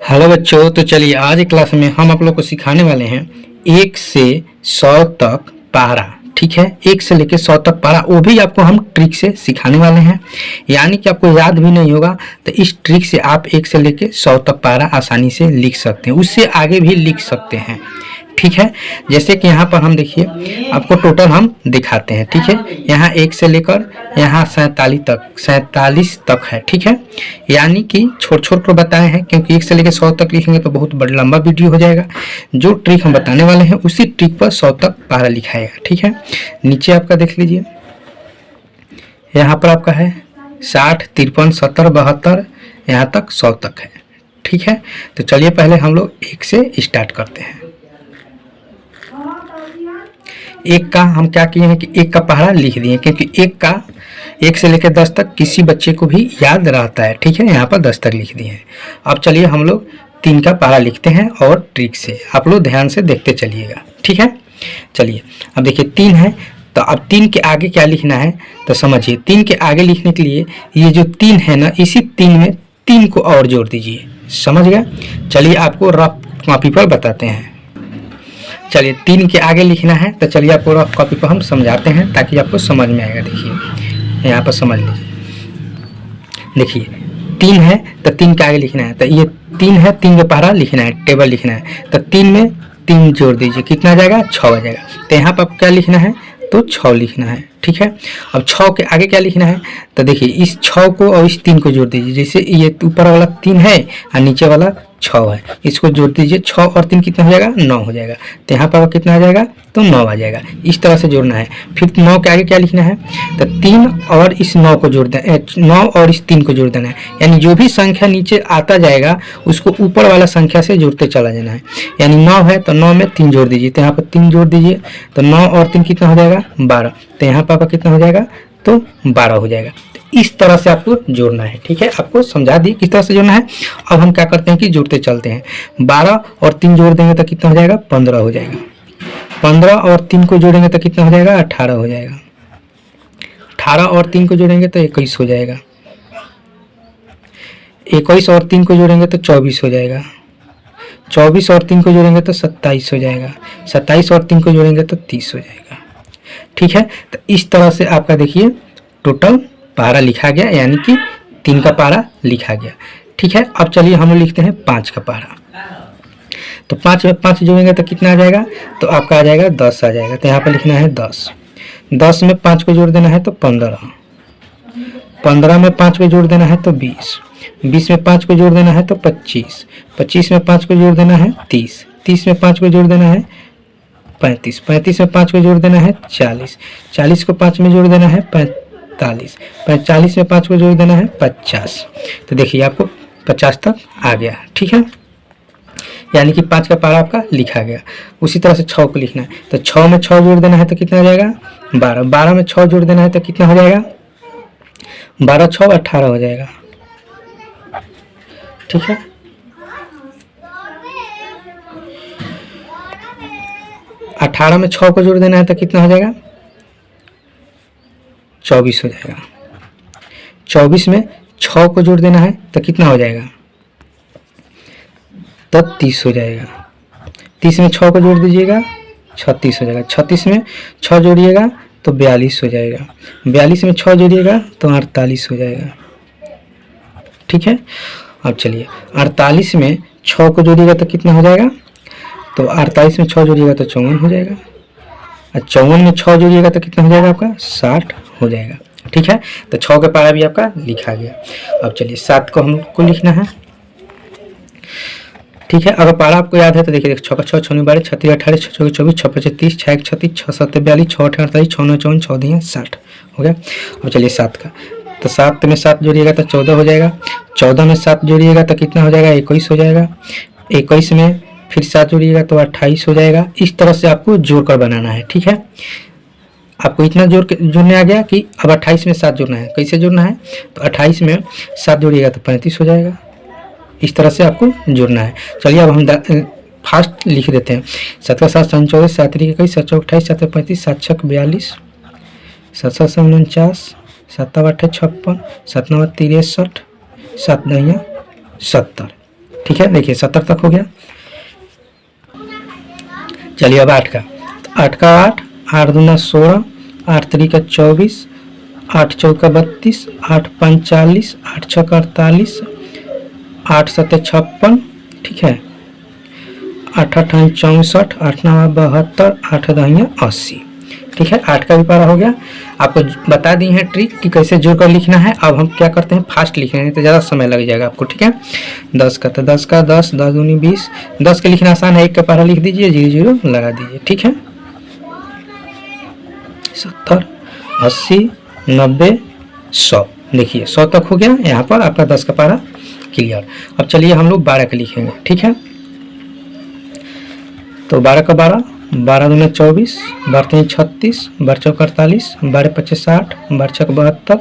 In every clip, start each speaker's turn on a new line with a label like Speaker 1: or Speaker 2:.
Speaker 1: Hello बच्चों, तो चलिए आज की क्लास में हम आप लोग को सिखाने वाले हैं 1 से 100 तक पारा। ठीक है, 1 से लेकर 100 तक पारा, वो भी आपको हम ट्रिक से सिखाने वाले हैं। यानी कि आपको याद भी नहीं होगा, तो इस ट्रिक से आप 1 से लेकर 100 तक पारा आसानी से लिख सकते हैं, उससे आगे भी लिख सकते हैं। ठीक है, जैसे कि यहाँ पर हम देखिए, आपको टोटल हम दिखाते हैं। ठीक है, यहाँ 1 से लेकर यहाँ 47 तक है। ठीक है, यानी कि छोड़ छोड़ कर बताए हैं, क्योंकि 1 से लेकर 100 तक लिखेंगे तो बहुत बड़ा लंबा वीडियो हो जाएगा। जो ट्रिक हम बताने वाले हैं उसी ट्रिक पर 100 तक पारा लिखाएगा। ठीक है, नीचे आपका देख लीजिए, यहाँ पर आपका है 60, 53, 70, 72, यहाँ तक 100 तक है। ठीक है, तो चलिए पहले हम लोग 1 से स्टार्ट करते हैं। 1 का हम क्या किए हैं कि 1 का पहाड़ा लिख दिए, क्योंकि 1 से लेकर 10 तक किसी बच्चे को भी याद रहता है। ठीक है, यहाँ पर 10 तक लिख दिए हैं। अब चलिए हम लोग 3 का पहाड़ा लिखते हैं और ट्रिक से आप लोग ध्यान से देखते चलिएगा। ठीक है, चलिए अब देखिए 3 है, तो अब 3 के आगे क्या लिखना है तो समझिए। 3 के आगे लिखने के लिए ये जो 3 है ना, इसी 3 में 3 को और जोड़ दीजिए। समझ गया? चलिए आपको रफ कॉपी पर बताते हैं। चलिए 3 के आगे लिखना है, तो चलिए आपको रफ कॉपी पर हम समझाते हैं ताकि आपको समझ में आएगा। देखिए यहाँ पर समझ लीजिए, देखिए 3 है तो 3 के आगे लिखना है, तो ये 3 है, 3 का पहाड़ा लिखना है, टेबल लिखना है, तो 3 में 3 जोड़ दीजिए, कितना आ जाएगा 6 आ जाएगा। तो यहाँ पर आपको क्या लिखना है तो 6 लिखना है। ठीक है, अब 6 के आगे क्या लिखना है तो देखिए इस 6 को और इस 3 को जोड़ दीजिए। जैसे ये ऊपर वाला 3 है और नीचे वाला 6 है, इसको जोड़ दीजिए। 6 और 3 कितना हो जाएगा 9 हो जाएगा। तो यहाँ पर कितना आ जाएगा तो 9 आ जाएगा। इस तरह से जोड़ना है। फिर 9 के आगे क्या लिखना है तो 3 और इस 9 को जोड़ देना, 9 और इस 3 को जोड़ देना है। यानी जो भी संख्या नीचे आता जाएगा उसको ऊपर वाला संख्या से जोड़ते चला जाना है। यानी 9 है तो 9 में 3 जोड़ दीजिए, तो यहाँ पर 3 जोड़ दीजिए, तो 9 और 3 कितना हो जाएगा 12। तो यहाँ पर कितना हो जाएगा तो 12 हो जाएगा। इस तरह से आपको जोड़ना है। ठीक है, आपको समझा दी किस तरह से जोड़ना है। अब हम क्या करते हैं कि जोड़ते चलते हैं। 12 और 3 जोड़ देंगे तो कितना हो जाएगा 15 हो जाएगा। 15 और 3 को जोड़ेंगे तो कितना हो जाएगा 18 हो जाएगा। 18 और 3 को जोड़ेंगे तो 21 हो जाएगा। 21 और 3 को जोड़ेंगे तो 24 हो जाएगा। 24 और 3 को जोड़ेंगे तो 27 हो जाएगा। 27 और 3 को जोड़ेंगे तो 30 हो जाएगा। ठीक है, तो इस तरह से आपका देखिए टोटल पारा लिखा गया, यानी कि 3 का पारा लिखा गया। ठीक है, अब चलिए हम लिखते हैं 5 का पारा। तो 5 में 5 जोड़ेंगे तो कितना आ जाएगा तो आपका आ जाएगा 10 आ जाएगा। तो यहाँ पर लिखना है 10। 10 में 5 को जोड़ देना है तो 15। 15 में 5 को जोड़ देना है तो 20। 20 में 5 को जोड़ देना है तो 25। 25 में 5 को जोड़ देना है 30। 30 में 5 को जोड़ देना है 35। 35 में 5 को जोड़ देना है 40। 40 को 5 में जोड़ देना है 45। 45 में 5 को जोड़ देना है 50। तो देखिए आपको 50 तक आ गया। ठीक है, यानी कि 5 का पारा आपका लिखा गया। उसी तरह से 6 को लिखना है, तो 6 में 6 जोड़ देना है तो कितना हो जाएगा 12। 12 में 6 जोड़ देना है तो कितना हो जाएगा 12 6 18 हो जाएगा। ठीक है, अठारह में 6 को जोड़ देना है तो कितना हो जाएगा 24 हो जाएगा। 24 में 6 को जोड़ देना है तो कितना हो जाएगा तो 30 हो जाएगा। 30 में 6 को जोड़ दीजिएगा 36 हो जाएगा। 36 में 6 जोड़िएगा तो 42 हो जाएगा। 42 में 6 जोड़िएगा तो 48 हो जाएगा। ठीक है, अब चलिए 48 में 6 को जोड़िएगा तो कितना हो जाएगा तो 48 में 6 जोड़िएगा तो 54 हो जाएगा। और 54 में 6 जोड़िएगा तो कितना हो जाएगा आपका 60 हो जाएगा। ठीक है, तो 6 का पारा भी आपका लिखा गया। अब चलिए 7 को हमको लिखना है। ठीक है, अगर पारा आपको याद है तो देखिए 6 का 6 6 12 36 18 6 6 24 6 5 30 6 1 36 6 7 42 6 8 48 6 9 54 6 2 60 हो गया। अब चलिए 7 का, तो 7 में 7 जोड़िएगा तो 14 हो जाएगा। 14 में 7 जोड़िएगा तो कितना हो जाएगा 21 हो जाएगा। 21 में फिर 7 जोड़िएगा तो 28 हो जाएगा। इस तरह से आपको जोड़कर बनाना है। ठीक है, आपको इतना जोड़ने आ गया कि अब 28 में 7 जोड़ना है। कैसे जोड़ना है तो 28 में 7 जोड़िएगा तो 35 हो जाएगा। इस तरह से आपको जोड़ना है। चलिए अब हम फास्ट लिख देते हैं। 7 का 7 14 7 3 21 7 28 7 35 7 6 42 7 7 49 7 8 56 7 9 63 7 9 70। ठीक है, देखिए 70 तक हो गया। चलिए अब 8 का, 8 का 8, 8 दूना 16, 8 3 का 24, 8 चौका 32, 8 5 40, 8 6 48, 8 7 56, ठीक है, 8 8 64, 8 9 72, 8 10 80, ठीक है। 8 का भी पारा हो गया। आपको बता दी है ट्रिक कि कैसे जोड़कर लिखना है। अब हम क्या करते हैं, फास्ट लिख रहे हैं तो ज़्यादा समय लग जाएगा आपको, ठीक है। 10 का, तो 10 का 10, 10 दूनी 20, 10 के लिखना आसान है, 1 का पारा लिख दीजिए, 0 0 लगा दीजिए, ठीक है। 70 80 90 100, देखिए 100 तक हो गया। यहाँ पर आपका 10 का पारा क्लियर। अब चलिए हम लोग 12 का लिखेंगे, ठीक है। तो 12 का 12, 12 दूना 24, 12 3 36, 12 चौक 48, 12 25 60, 12 छक 72,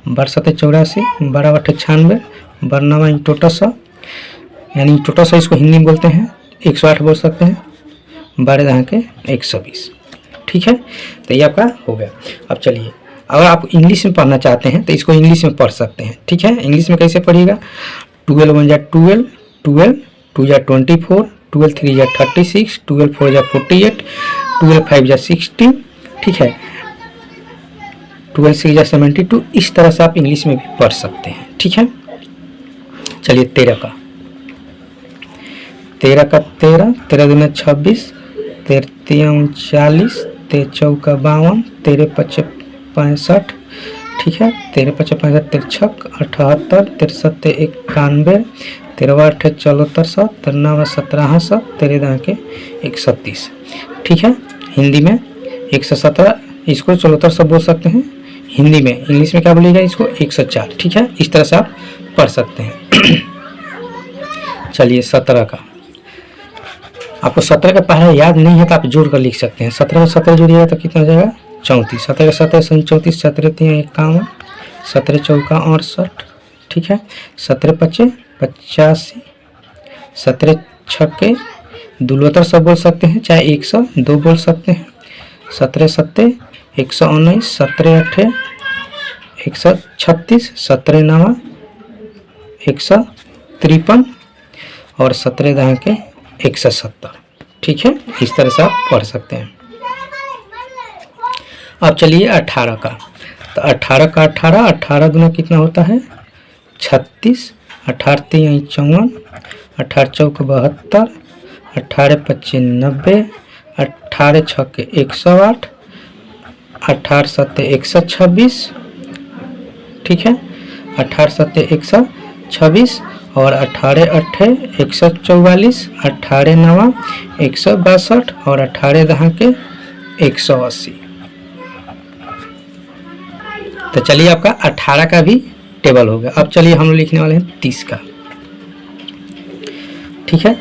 Speaker 1: 12 7 84, 12 8 96, 12 9 टोटा 100, यानी टोटा 100 इसको हिंदी में बोलते हैं, 108 बोल सकते हैं, 12 दहाँ के 120, ठीक है। तो ये आपका हो गया। अब चलिए, अगर आप इंग्लिश में पढ़ना चाहते हैं तो इसको इंग्लिश में पढ़ सकते हैं, ठीक है। इंग्लिश में कैसे पढ़िएगा, 12 1 जा 12, 12 2 जा 24, 12 3 जा 36, 12 4 जा 48, 12 5 जा 60, ठीक है, 12 6 जा 72। इस तरह से आप इंग्लिश में भी पढ़ सकते हैं, ठीक है। चलिए 13 का, 13 का 13, 13 दूना 26, 13 3 39, 13 चौका 52, 13 5 65, ठीक है, 13 5 65, 13 छक 78, 13 7 91, 13 8 74 100, 13 1700, 13 दहाँ के 130, ठीक है। हिंदी में 117, इसको 74 100 बोल सकते हैं हिंदी में। इंग्लिश में क्या बोलिएगा इसको, 104, ठीक है। इस तरह से आप पढ़ सकते हैं। चलिए 17 का, आपको 17 का पहला याद नहीं है तो आप जोड़ कर लिख सकते हैं। 17 में 17 जोड़िएगा तो कितना हो जाएगा, 34, 17 का 17 34, 17 3 51, 17 चौका 68, ठीक है, 17 5 85, 17 छक्के 2 सब बोल सकते हैं, चाहे 102 बोल सकते हैं, 17 7 119, 17 8 136, 17 9 153 और 17 दहाँ के 170, ठीक है। इस तरह से आप पढ़ सकते हैं। अब चलिए 18 का, तो 18 का 18, 18 दूना कितना होता है 36, 18 3 54, 18 चौक 72, 18 25 90, 18 छक्के 108, 18 7 126, ठीक है, 18 7 126 और 18 8 144, 18 9 162 और 18 दहाँ के 180। तो चलिए आपका 18 का भी टेबल हो गया। अब चलिए हम लोग लिखने वाले हैं 30 का, ठीक है।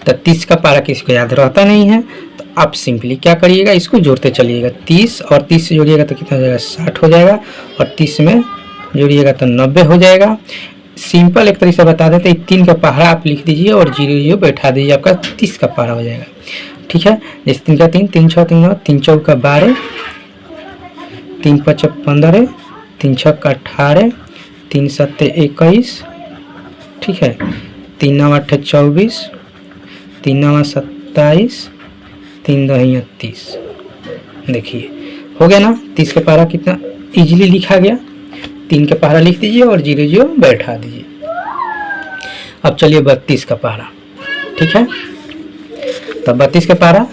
Speaker 1: तो 30 का पारा किसी को याद रहता नहीं है तो आप सिंपली क्या करिएगा, इसको जोड़ते चलिएगा। 30 और 30 से जोड़िएगा तो कितना हो जाएगा, 60 हो जाएगा, और 30 में जोड़िएगा तो 90 हो जाएगा। सिंपल एक तरीके से बता देते हैं, 3 का पहाड़ा आप लिख दीजिए और 0 0 बैठा दीजिए, आपका 30 का पारा हो जाएगा, ठीक है। जैसे 3 का 3, 3 6 3 9, 3 चौका 12, 3 5 15, 3 6 18, 3 7 21, ठीक है, 3 9 8 24, 3 9 27, 3 2 30। देखिए हो गया ना, 30 का पारा कितना इजीली लिखा गया। 3 का पहाड़ा लिख दीजिए और 0 0 बैठा दीजिए। अब चलिए 32 का पहाड़ा, ठीक है। तो 32 का पहाड़ा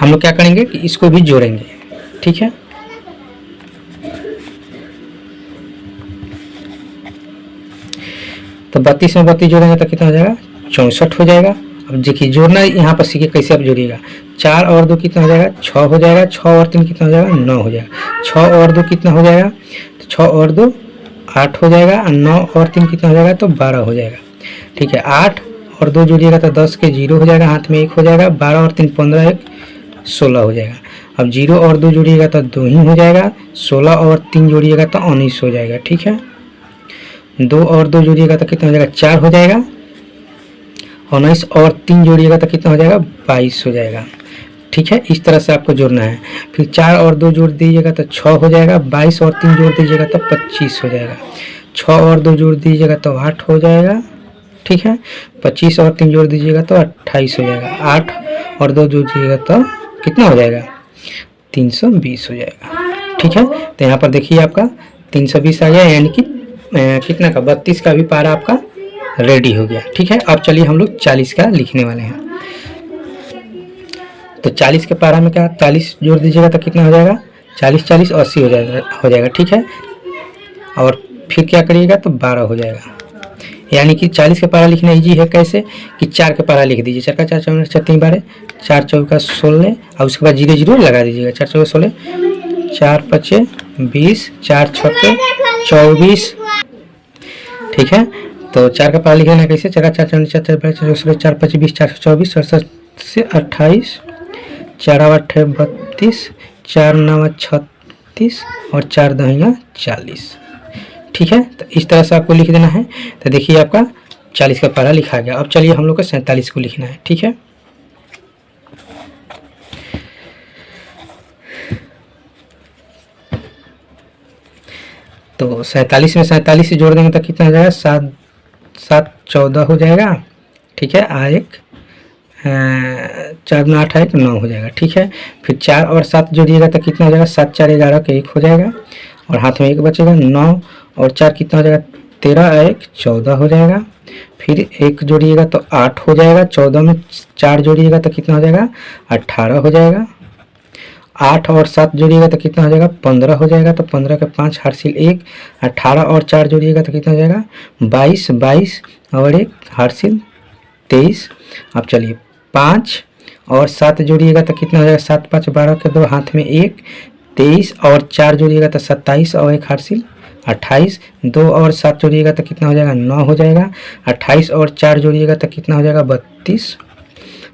Speaker 1: हम लोग क्या करेंगे कि इसको भी जोड़ेंगे, ठीक है। तो 32 में 32 जोड़ेंगे तो कितना हो जाएगा, 64 हो जाएगा। अब देखिए जोड़ना यहाँ पर सीखे कैसे आप जोड़िएगा। 4 और 2 कितना हो जाएगा, 6 हो जाएगा। 6 और 3 कितना हो जाएगा, 9 हो जाएगा। 6 और 2 कितना हो जाएगा, तो 6 और 2 8 हो जाएगा, और 9 और 3 कितना हो जाएगा, तो 12 हो जाएगा, ठीक है। 8 और 2 जोड़िएगा तो 10 के 0 हो जाएगा, हाथ में 1 हो जाएगा। 12 और 3 15, 1 16 हो जाएगा। अब 0 और 2 जोड़िएगा तो 2 ही हो जाएगा। 16 और 3 जोड़िएगा तो 19 हो जाएगा, ठीक है। 2 और 2 जोड़िएगा तो कितना हो जाएगा, 4 हो जाएगा। 19 और 3 जोड़िएगा तो कितना हो जाएगा, 22 हो जाएगा, ठीक है। इस तरह से आपको जोड़ना है। फिर 4 और 2 जोड़ दीजिएगा तो 6 हो जाएगा। 22 और 3 जोड़ दीजिएगा तो 25 हो जाएगा। 6 और 2 जोड़ दीजिएगा तो 8 हो जाएगा। ठीक है। 25 और 3 जोड़ दीजिएगा तो 28 हो जाएगा। 8 और 2 जोड़ दीजिएगा तो कितना हो जाएगा? 320 हो जाएगा, ठीक है। तो यहाँ पर देखिए आपका 320 आ गया, यानी कि कितना का 32 का भी पारा आपका रेडी हो गया, ठीक है। अब चलिए हम लोग 40 का लिखने वाले हैं। तो 40 के पारा में क्या 40 जोड़ दीजिएगा तो कितना हो जाएगा? 40 40 80 हो जाएगा, ठीक है। और फिर क्या करिएगा तो 12 हो जाएगा, यानी कि 40 के पारा लिखना इजी है। कैसे कि 4 के पारा लिख दीजिए। 4 का 4 4 6 3 12, 4 चौका 16 और उसके बाद 0 0 लगा दीजिएगा। 4 चौका 16, 4 5 20, 4 6 24, ठीक है। तो 4 का पारा लिखना है कैसे? 4 का 4 4 4 4 4 5 20, 4 24, 4 से 28, 4 8 32, 4 9 36 और 4 10 40, ठीक है। तो इस तरह से आपको लिख देना है। तो देखिए आपका 40 का पारा लिखा गया। अब चलिए हम लोग को 47 को लिखना है, ठीक है। तो 47 में 47 से जोड़ देंगे तो कितना हो जाएगा? 7 7 14 हो जाएगा, ठीक है। 1 4 9 8 1 9 हो जाएगा, ठीक है। फिर 4 और 7 जोड़िएगा तो कितना हो जाएगा? 7 4 11 के 1 हो जाएगा और हाथ में 1 बचेगा। 9 और 4 कितना हो जाएगा? 13 1 14 हो जाएगा। फिर 1 जोड़िएगा तो 8 हो जाएगा। 14 में 4 जोड़िएगा तो कितना हो जाएगा? 18 हो जाएगा। 8 और 7 जोड़िएगा तो कितना हो जाएगा? 15 हो जाएगा। तो 15 के 5 हार्सिल 1, 18 और 4 जोड़िएगा तो कितना हो जाएगा? 22, 22 और 1 हार्सिल 23। अब चलिए 5 और 7 जोड़िएगा तो कितना हो जाएगा? 7 5 12 के 2 हाथ में 1, 23 और 4 जोड़िएगा तो 27 और 1 हार्सिल 28। 2 और 7 जोड़िएगा तो कितना हो जाएगा? 9 हो जाएगा। 28 और 4 जोड़िएगा तो कितना हो जाएगा? 32।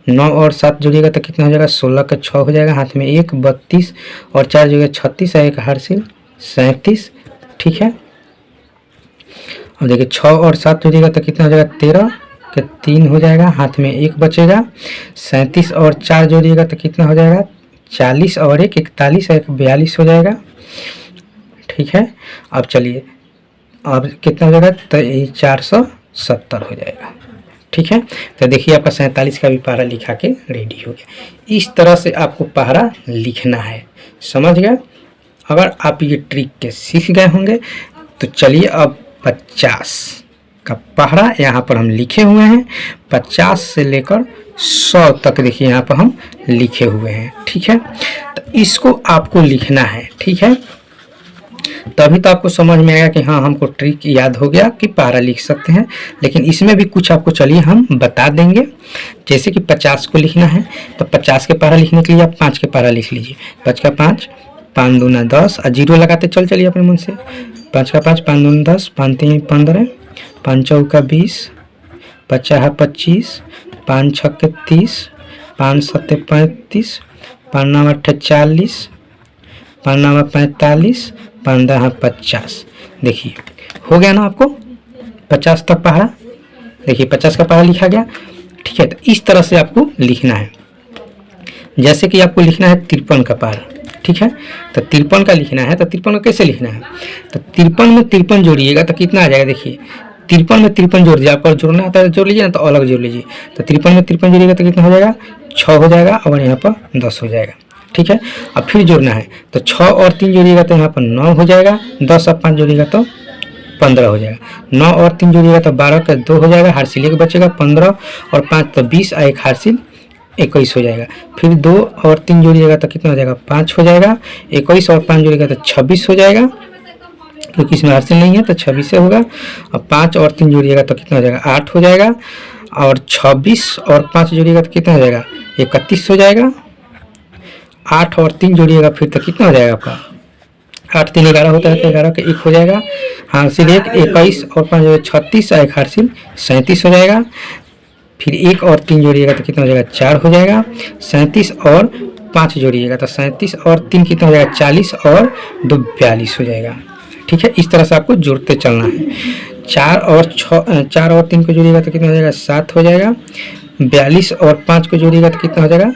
Speaker 1: 9 और 7 जोड़िएगा तो कितना हो जाएगा? 16 का 6 हो जाएगा। हाथ में 1, 32 और 4 जोड़िएगा 36 और 1 हार्सिल 37, ठीक है। अब देखिए 6 और 7 जोड़िएगा तो कितना हो जाएगा? 13 के 3 हो जाएगा। हाथ में 1 बचेगा। 37 और 4 जोड़िएगा तो कितना हो जाएगा? 40 और 1 41 और 1 42 हो जाएगा, ठीक है। अब चलिए अब कितना हो जाएगा? तो ये 470 हो जाएगा, ठीक है। तो देखिए आपका 47 का भी पारा लिखा के रेडी हो गया। इस तरह से आपको पारा लिखना है, समझ गए? अगर आप ये ट्रिक के सीख गए होंगे तो चलिए अब 50 का पहरा यहाँ पर हम लिखे हुए हैं। 50 से लेकर 100 तक देखिए यहाँ पर हम लिखे हुए हैं, ठीक है। तो इसको आपको लिखना है, ठीक है। तभी तो आपको समझ में आएगा कि हाँ हमको ट्रिक याद हो गया कि पारा लिख सकते हैं। लेकिन इसमें भी कुछ आपको चलिए हम बता देंगे। जैसे कि 50 को लिखना है तो 50 के पारा लिखने के लिए आप 5 के पारा लिख लीजिए। 5 का 5, 5 दूना 10 और 0 लगाते चलिए अपने मन से। 5 का 5, 5 दूना 10, 5 3 15, 5 चौका 20, 50 25, 5 छक्के 30, 5 सत्ते 35, 5 9 8 40, 5 9 45, 5 10 50। देखिए हो गया ना आपको 50 तक पहाड़ा। देखिए 50 का पहाड़ा लिखा गया, ठीक है। तो इस तरह से आपको लिखना है। जैसे कि आपको लिखना है 53 का पहाड़ा, ठीक है। तो 53 का लिखना है तो 53 का कैसे लिखना है? तो 53 में 53 जोड़िएगा तो कितना आ जाएगा? देखिए 53 में 53 जोड़ दीजिए। आपको जोड़ना आता है जोड़ लीजिए ना, तो अलग जोड़ लीजिए। तो 53 में 53 जोड़िएगा तो कितना हो जाएगा? 6 हो जाएगा और यहाँ पर 10 हो जाएगा, ठीक है। अब फिर जोड़ना है तो 6 और 3 जोड़िएगा तो यहाँ पर 9 हो जाएगा। 10 और 5 जोड़िएगा तो 15 हो जाएगा। 9 और 3 जोड़िएगा तो 12 का 2 हो जाएगा। हार्सिल 1 बचेगा। 15 और 5 तो 20 और 1 हार्सिल 21 हो जाएगा। फिर 2 और 3 जोड़िएगा तो कितना हो जाएगा? 5 हो जाएगा। 21 और 5 जोड़िएगा तो 26 हो जाएगा, क्योंकि इसमें हार्सिल नहीं है तो 26 से होगा। और 5 और 3 जोड़िएगा तो कितना हो जाएगा? 8 हो जाएगा। और 26 और 5 जोड़िएगा तो कितना हो जाएगा? 31 हो जाएगा। 8 और 3 जोड़िएगा फिर तो कितना हो जाएगा आपका? 8 3 11 होता है तो 11 के 1 हो जाएगा। हार्सिल 1 21 और 5 36 और 1 हार्सिल 37 हो जाएगा। फिर 1 और 3 जोड़िएगा तो कितना हो जाएगा? 4 हो जाएगा। 37 और 5 जोड़िएगा तो 37 और 3 कितना हो जाएगा? 40 और 2 42 हो जाएगा, ठीक है। इस तरह से आपको जोड़ते चलना है। 4 और 3 को जोड़िएगा तो कितना हो जाएगा? 7 हो जाएगा। 42 और 5 को जोड़िएगा तो कितना हो जाएगा?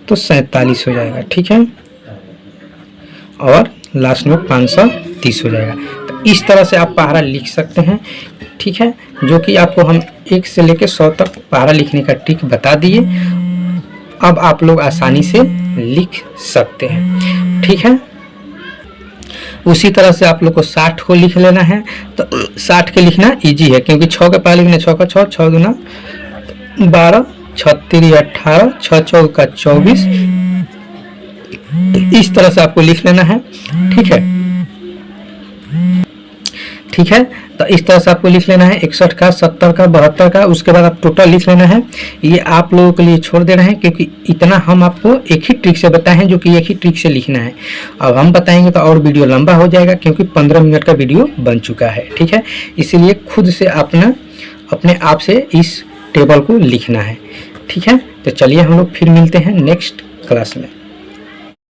Speaker 1: तो 47 हो जाएगा, ठीक है। और लास्ट में 500 30 हो जाएगा। तो इस तरह से आप पहाड़ा लिख सकते हैं, ठीक है, जो कि आपको हम 1 से लेकर 100 तक पहाड़ा लिखने का ट्रिक बता दिए। अब आप लोग आसानी से लिख सकते हैं, ठीक है। उसी तरह से आप लोग को 60 को लिख लेना है। तो 60 के लिखना इजी है, क्योंकि 6 के पहले लिखना 6 का 6, 6 दूना 12, 6 3 18, 6 4 का 24। इस तरह से आपको लिख लेना है, ठीक है, ठीक है। तो इस तरह से आपको लिख लेना है 61 का, 70 का, 72 का। उसके बाद आप टोटल लिख लेना है। ये आप लोगों के लिए छोड़ दे रहे हैं, क्योंकि इतना हम आपको एक ही ट्रिक से बताए हैं, जो कि एक ही ट्रिक से लिखना है। अब हम बताएंगे तो और वीडियो लंबा हो जाएगा, क्योंकि 15 मिनट का वीडियो बन चुका है, ठीक है। इसीलिए खुद से अपने आप से इस टेबल को लिखना है, ठीक है। तो चलिए हम लोग फिर मिलते हैं नेक्स्ट क्लास में।